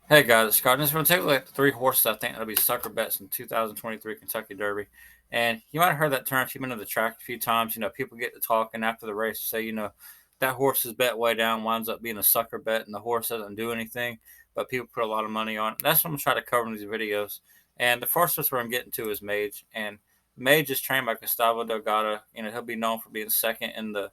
Hey guys, it's Scott. Just going to take a look at the three horses I think that'll be sucker bets in 2023 Kentucky Derby. And you might have heard that term if you've been to the track a few times. People get to talking after the race, say, that horse's bet way down winds up being a sucker bet, and the horse doesn't do anything, but people put a lot of money on it. That's what I'm going to try to cover in these videos. And the first horse where I'm getting to is Mage. And Mage is trained by Gustavo Delgado. He'll be known for being second in the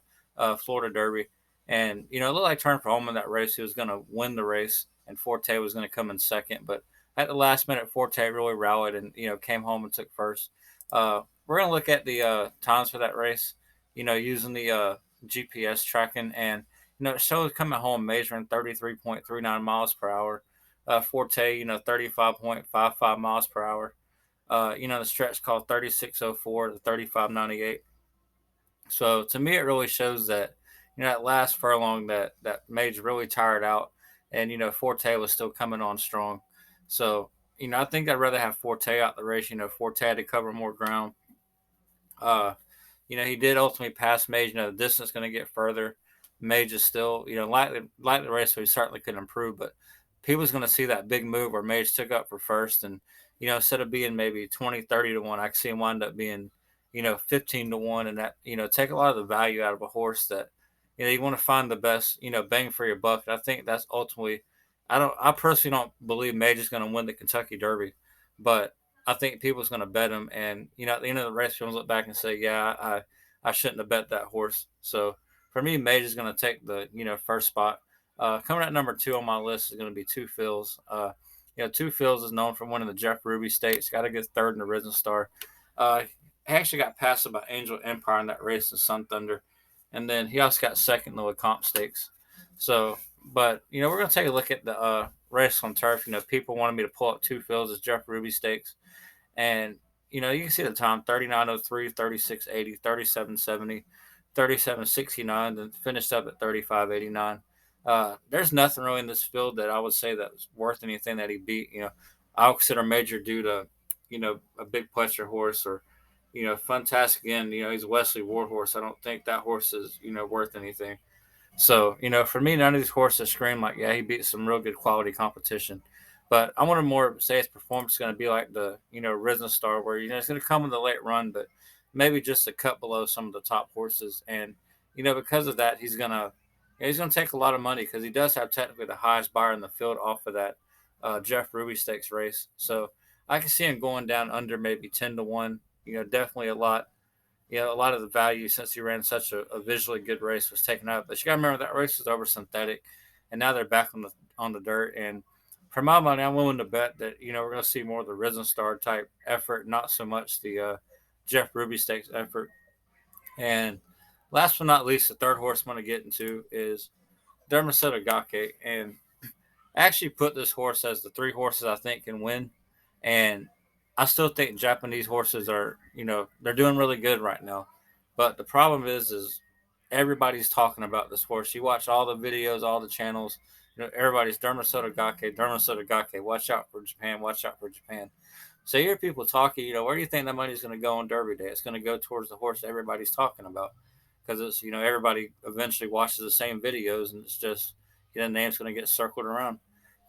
Florida Derby. And, it looked like Turn for Home in that race. He was going to win the race, and Forte was going to come in second. But at the last minute, Forte really rallied and, came home and took first. We're going to look at the times for that race, using the GPS tracking. And, it shows coming home measuring 33.39 miles per hour. Forte, 35.55 miles per hour. The stretch called 3604 to 3598. So to me, it really shows that that last furlong that Mage really tired out, and Forte was still coming on strong. So I think I'd rather have Forte out the race. Forte had to cover more ground. Uh, he did ultimately pass Mage. The distance going to get further. Mage is still like the race, so he certainly could improve. But people's going to see that big move where Mage took up for first, and instead of being maybe 20, 30 to one, I can see him wind up being 15 to one, and that take a lot of the value out of a horse that you want to find the best bang for your buck. And I think that's ultimately. I personally don't believe Mage is going to win the Kentucky Derby, but I think people's going to bet him, and at the end of the race, people look back and say, "Yeah, I shouldn't have bet that horse." So for me, Mage is going to take the first spot. Coming at number two on my list is going to be Two Fields. Two Fields is known for winning the Jeff Ruby Stakes. Got to get third in the Risen Star. He actually got passed by Angel Empire in that race in Sun Thunder, and then he also got second in the Comp Stakes. So, but we're going to take a look at the race on turf. People wanted me to pull up Two Fields as Jeff Ruby Stakes. And, you can see the time 39:03, 36:80, 37:70, 37:69, then finished up at 35:89. There's nothing really in this field that I would say that was worth anything that he beat. I'll consider Major due to, a big pleasure horse or, Fantastic again. He's a Wesley Ward horse. I don't think that horse is, worth anything. So, for me, none of these horses scream like, yeah, he beat some real good quality competition. But I want to more say his performance is going to be like the, Risen Star, where, it's going to come in the late run, but maybe just a cut below some of the top horses. And, because of that, he's going to take a lot of money because he does have technically the highest buyer in the field off of that Jeff Ruby Stakes race. So I can see him going down under maybe 10 to 1, definitely a lot of the value since he ran such a visually good race was taken out. But you got to remember that race was over synthetic, and now they're back on the dirt. And for my money, I'm willing to bet that we're going to see more of the Risen Star type effort, not so much the Jeff Ruby Stakes effort. And last but not least, the third horse I'm going to get into is Dermisota Gake, and I actually put this horse as the three horses I think can win, and I still think Japanese horses are, they're doing really good right now. But the problem is everybody's talking about this horse. You watch all the videos, all the channels. Everybody's Dermisota Gake, Dermisota Gake. Watch out for Japan. Watch out for Japan. So you hear people talking. Where do you think that money is going to go on Derby Day? It's going to go towards the horse everybody's talking about because it's everybody eventually watches the same videos and it's just the name's going to get circled around.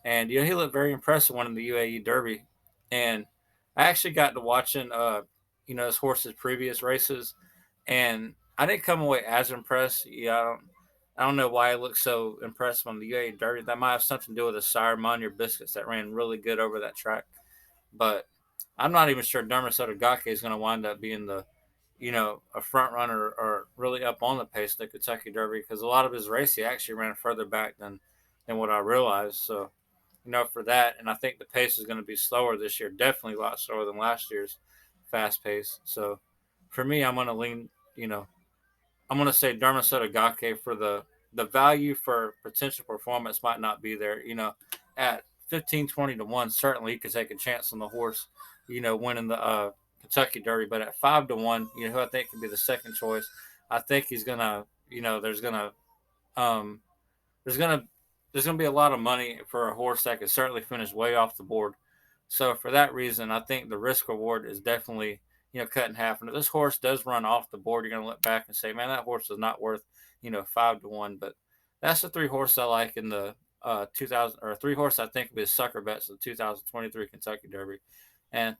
And he looked very impressive winning the UAE Derby. And I actually got to watching his horse's previous races, and I didn't come away as impressed. I don't know why I looked so impressed on the UAE Derby. That might have something to do with the Sire Monier biscuits that ran really good over that track. But I'm not even sure Dermisota Gake is going to wind up being the a front runner or really up on the pace of the Kentucky Derby because a lot of his race he actually ran further back than what I realized. So for that. And I think the pace is going to be slower this year, definitely a lot slower than last year's fast pace. So for me, I'm going to lean, I'm going to say Dermisota Gake for the value for potential performance might not be there. At 15, 20 to 1, certainly you could take a chance on the horse, winning the Kentucky Derby. But at 5 to 1, who I think could be the second choice, I think he's going to, um, there's gonna there's gonna be a lot of money for a horse that could certainly finish way off the board. So for that reason, I think the risk reward is definitely cut in half. And if this horse does run off the board, you're gonna look back and say, man, that horse is not worth 5 to 1. But that's the three horses I like in the 2000 or three horses I think will be the sucker bets of the 2023 Kentucky Derby. And